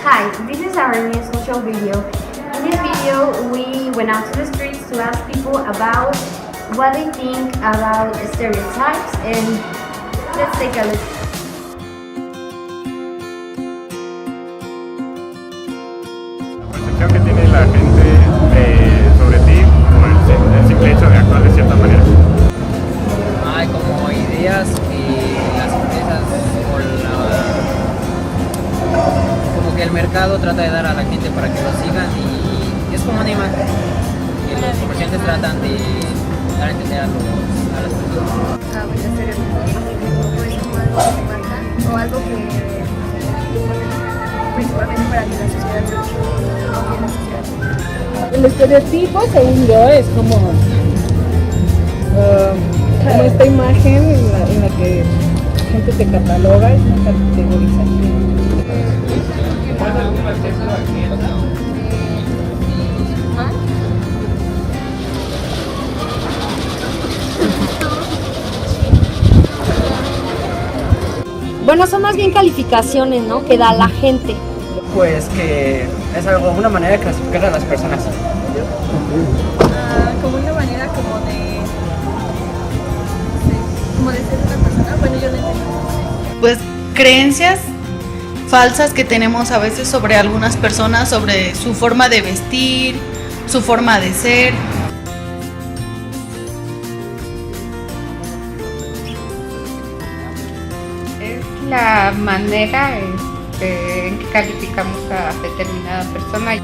Hi, this is our new social video. In this video, we went out to the streets to ask people about what they think about stereotypes, and let's take a look. La percepción que tiene la gente sobre ti por el simple hecho de actuar de cierta manera. Hay como ideas que las empresas como que el mercado trata de dar a la gente para que lo sigan, y es como una imagen que los comerciantes tratan de dar a entender a las personas. Pues como algo que se marca o algo que principalmente para que la sociedad El estereotipo, según yo, es como esta imagen en la que la gente te cataloga, es una categorización. Bueno, son más bien calificaciones, ¿no?, que da la gente. Pues que es algo, una manera de clasificar a las personas. Como una manera como de ser una persona. Bueno, yo no entiendo. Pues creencias falsas que tenemos a veces sobre algunas personas, sobre su forma de vestir, su forma de ser. Es la manera en que calificamos a determinada persona. Es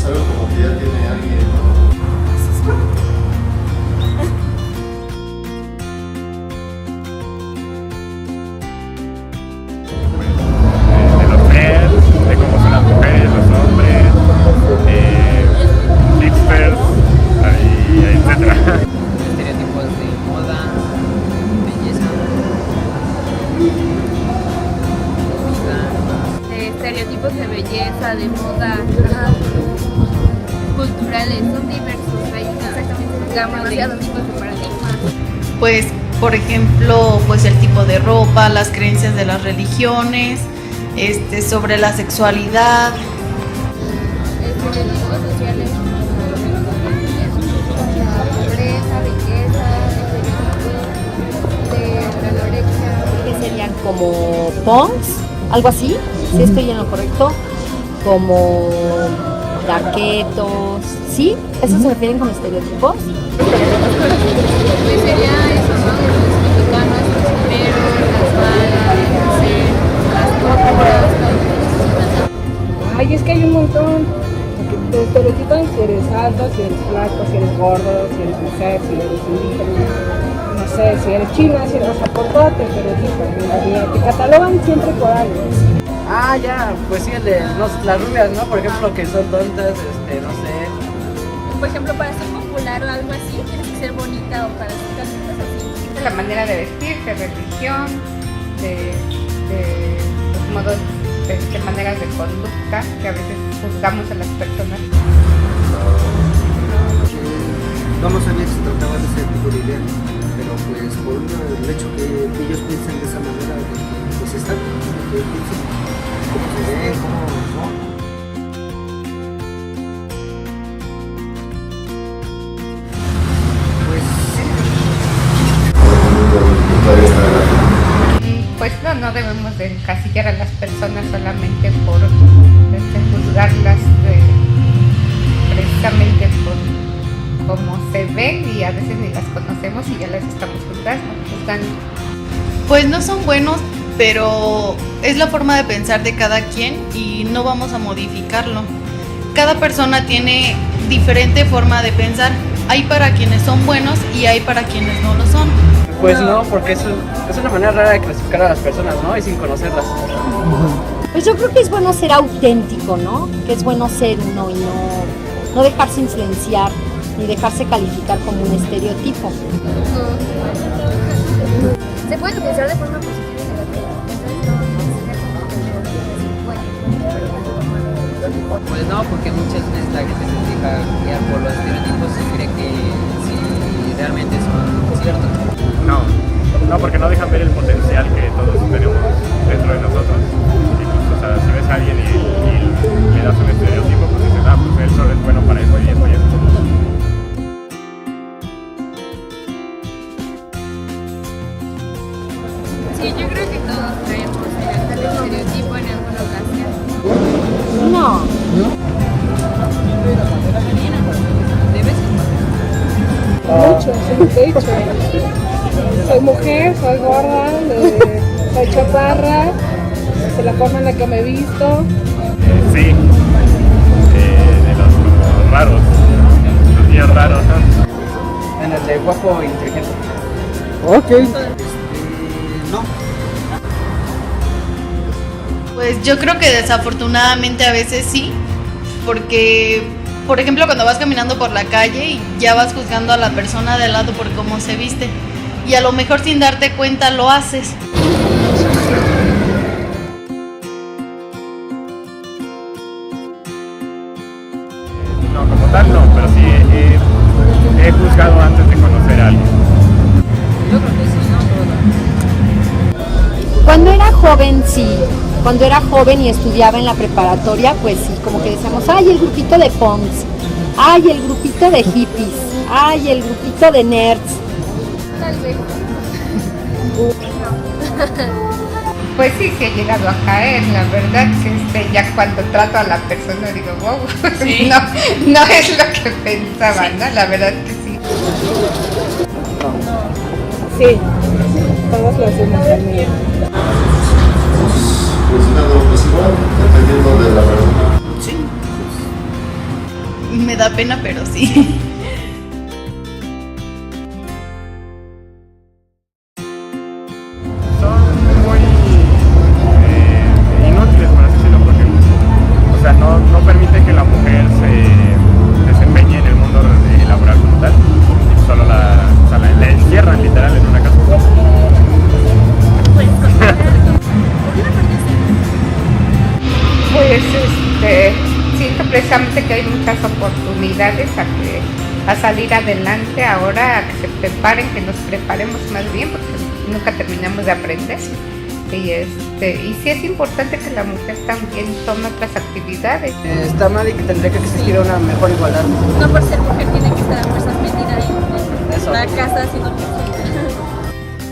algo como que ya tiene alguien, ¿no? De los nerds, de cómo son las mujeres, los hombres, experts, etc. Estereotipos de moda, belleza, vida. Estereotipos de belleza, de moda, culturales, son diversos, hay demasiados tipos de paradigmas. Pues, por ejemplo, pues el tipo de ropa, las creencias de las religiones, sobre la sexualidad. Estereotipos sociales, pobreza, riqueza, estereotipos de anorexia. Que serían como punks, algo así, si estoy en lo correcto, como daquetos, ¿sí? ¿Eso se refieren con estereotipos? Pues sería eso, ¿no? Los mexicanos, los primeros, las malas, las cortas, Ay, es que hay un montón. Porque te estereotipan si eres alto, si eres flaco, si eres gordo, si eres mujer, si eres indígena. No sé, si eres china, si eres, o sea, por todo te estereotipan. Te catalogan siempre por algo. Ah, ya, pues sí, las rubias, ¿no? Por ejemplo, que son tontas, no sé. Por ejemplo, para ser popular o algo así, tienes que ser bonita, o para hacer cosas así. De la manera de vestir, de religión, de los modos, de maneras de conducta que a veces juzgamos a las personas. No sabía que se trataba de ese tipo de idea, pero pues por el hecho que ellos piensen de esa manera, pues están, que piensen cómo se ve, cómo no. Pues no debemos de encasillar a las personas solamente por juzgarlas precisamente por cómo se ven, y a veces ni las conocemos y ya las estamos juzgando. Pues no son buenos, pero es la forma de pensar de cada quien y no vamos a modificarlo. Cada persona tiene diferente forma de pensar. Hay para quienes son buenos y hay para quienes no lo son. Pues no, porque es una manera rara de clasificar a las personas, ¿no? Y sin conocerlas. Pues yo creo que es bueno ser auténtico, ¿no? Que es bueno ser uno y no dejarse influenciar ni dejarse calificar como un estereotipo. Se puede utilizar de forma positiva y negativa. Pues no, porque muchas veces la gente se deja guiar por los estereotipos y cree que si realmente son ciertos Sí, yo creo que todos traemos el estereotipo en alguna ocasión. No. Mucho, sí, de hecho. Soy mujer, soy gorda, soy chaparra, es la forma en la que me he visto. Sí, de los como raros, los niños raros, ¿no? En el de guapo e inteligente. Ok. No. Pues yo creo que desafortunadamente a veces sí, porque por ejemplo cuando vas caminando por la calle y ya vas juzgando a la persona de al lado por cómo se viste y a lo mejor sin darte cuenta lo haces. No, como tal no, pero sí he juzgado antes de conocer a alguien. Yo creo que sí, ¿no? Cuando era joven, sí. Cuando era joven y estudiaba en la preparatoria, pues sí, como que decíamos, ay, el grupito de punks, ay, el grupito de hippies, ay, el grupito de nerds. Tal vez. Pues sí, sí he llegado a caer, la verdad, ya cuando trato a la persona digo, wow, Sí. no es lo que pensaba, ¿no? La verdad que sí. Sí, todos lo hacemos también. Pues nada, pues igual, dependiendo de la persona. Sí. Me da pena, pero sí. Son muy inútiles, por así decirlo, porque o sea, no permite que la mujer se desempeñe en el mundo laboral como tal, y solo la encierran literal en una casa. Pues siento precisamente que hay muchas oportunidades a salir adelante ahora, a que se preparen, que nos preparemos más bien, porque nunca terminamos de aprender. Y sí es importante que la mujer también tome otras actividades. Está mal y que tendría que existir una mejor igualdad. No por ser mujer tiene que estar a fuerzas metida en Eso. la casa haciendo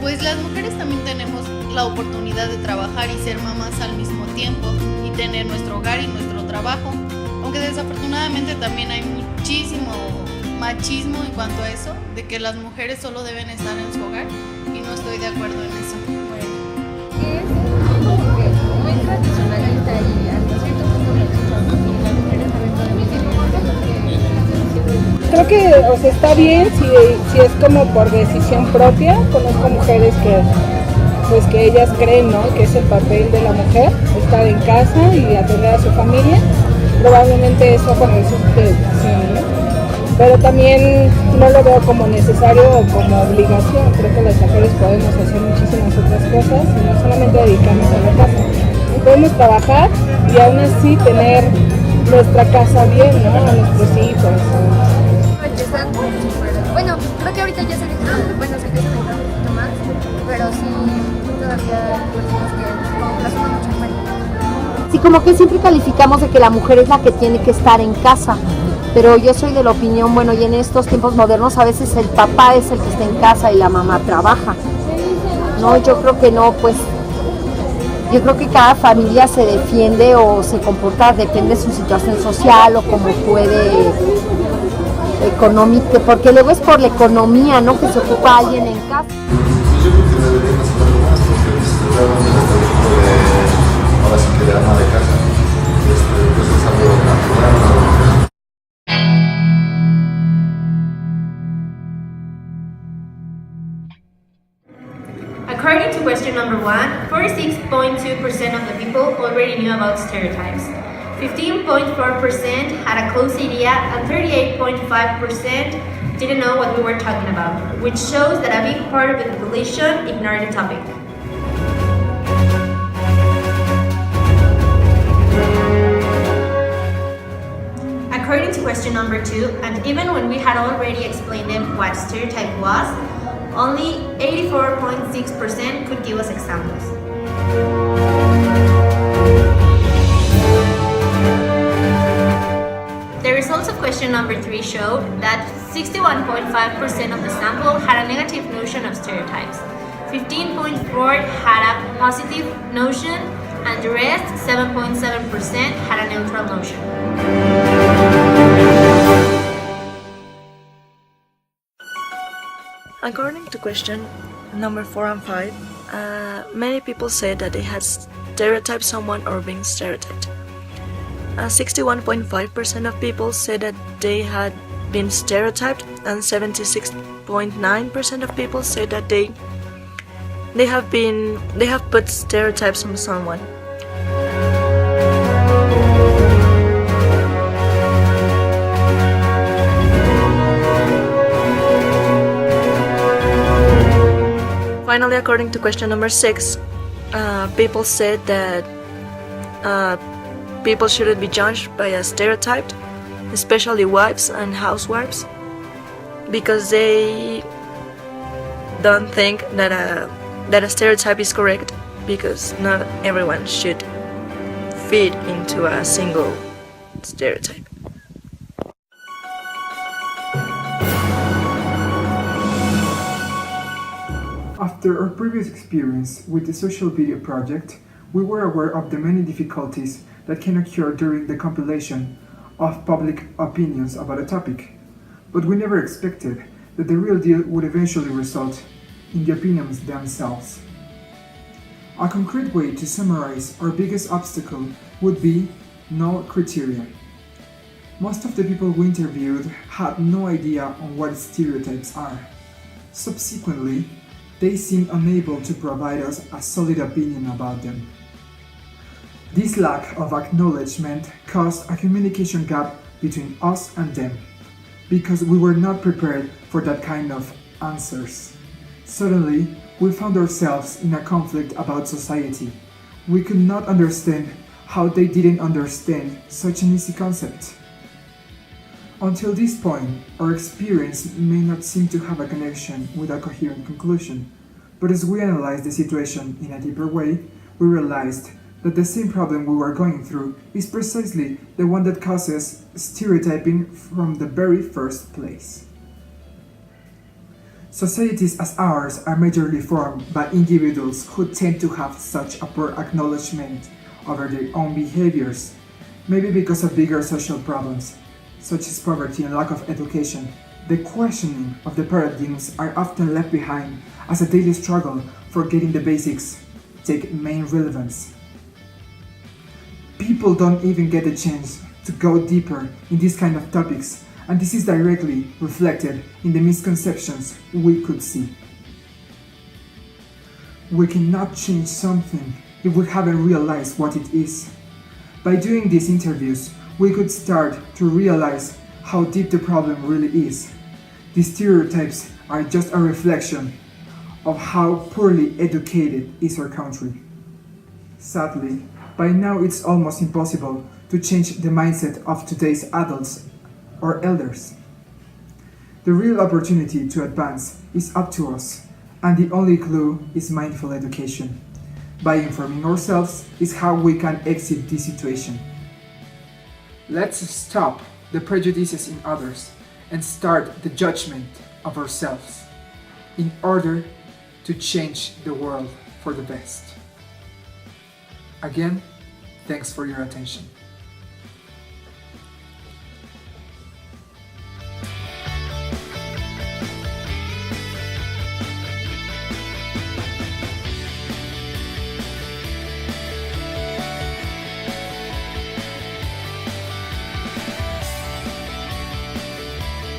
Pues las mujeres también tenemos la oportunidad de trabajar y ser mamás al mismo tiempo y tener nuestro hogar y nuestro trabajo, aunque desafortunadamente también hay muchísimo machismo en cuanto a eso, de que las mujeres solo deben estar en su hogar y no estoy de acuerdo en eso. es como que muy tradicionalista y hasta cierto punto machista, porque las mujeres también pueden Creo que, o sea, está bien si es como por decisión propia. Conozco mujeres que ellas creen, ¿no?, que es el papel de la mujer, estar en casa y atender a su familia. Probablemente eso, bueno, eso es decisión, ¿no? Pero también no lo veo como necesario o como obligación. Creo que las mujeres podemos hacer muchísimas otras cosas y no solamente dedicarnos a la casa. Podemos trabajar y aún así tener nuestra casa bien, ¿no?, a nuestros hijos. están súper. Bueno, creo que ahorita ya se dejan, bueno, se empiezan a dejar un poquito más, pero sí todavía hay personas que como que las toman mucho en cuenta. Sí, como que siempre calificamos de que la mujer es la que tiene que estar en casa, pero yo soy de la opinión, bueno, y en estos tiempos modernos a veces el papá es el que está en casa y la mamá trabaja. No, yo creo que no, pues yo creo que cada familia se defiende o se comporta, depende de su situación social o cómo puede, económica, porque luego es por la economía, ¿no?, que se ocupa alguien en casa. Pues yo creo que deberían hacer algo más, porque realmente el estereotipo ahora sí que de ama de casa, pues es algo natural, ¿no? According to question number 1, 46.2% of the people already knew about stereotypes. 15.4% had a close idea and 38.5% didn't know what we were talking about, which shows that a big part of the population ignored the topic. According to question number 2, and even when we had already explained them what stereotype was, only 84.6% could give us examples. The results of question number 3 showed that 61.5% of the sample had a negative notion of stereotypes. 15.4% had a positive notion, and the rest, 7.7%, had a neutral notion. According to question number 4 and 5, many people say that they had stereotyped someone or been stereotyped. 61.5% of people say that they had been stereotyped, and 76.9% of people say that they have put stereotypes on someone. Finally, according to question number 6, people said that people shouldn't be judged by a stereotype, especially wives and housewives, because they don't think that a stereotype is correct, because not everyone should fit into a single stereotype. After our previous experience with the social video project, we were aware of the many difficulties that can occur during the compilation of public opinions about a topic, but we never expected that the real deal would eventually result in the opinions themselves. A concrete way to summarize our biggest obstacle would be no criteria. Most of the people we interviewed had no idea on what stereotypes are. Subsequently, they seemed unable to provide us a solid opinion about them. This lack of acknowledgement caused a communication gap between us and them, because we were not prepared for that kind of answers. Suddenly, we found ourselves in a conflict about society. We could not understand how they didn't understand such an easy concept. Until this point, our experience may not seem to have a connection with a coherent conclusion, but as we analyzed the situation in a deeper way, we realized that the same problem we were going through is precisely the one that causes stereotyping from the very first place. Societies as ours are majorly formed by individuals who tend to have such a poor acknowledgement over their own behaviors, maybe because of bigger social problems, such as poverty and lack of education. The questioning of the paradigms are often left behind as a daily struggle for getting the basics take main relevance. People don't even get the chance to go deeper in these kind of topics, and this is directly reflected in the misconceptions we could see. We cannot change something if we haven't realized what it is. By doing these interviews, we could start to realize how deep the problem really is. These stereotypes are just a reflection of how poorly educated is our country. Sadly, by now it's almost impossible to change the mindset of today's adults or elders. The real opportunity to advance is up to us, and the only clue is mindful education. By informing ourselves is how we can exit this situation. Let's stop the prejudices in others and start the judgment of ourselves in order to change the world for the best. Again, thanks for your attention.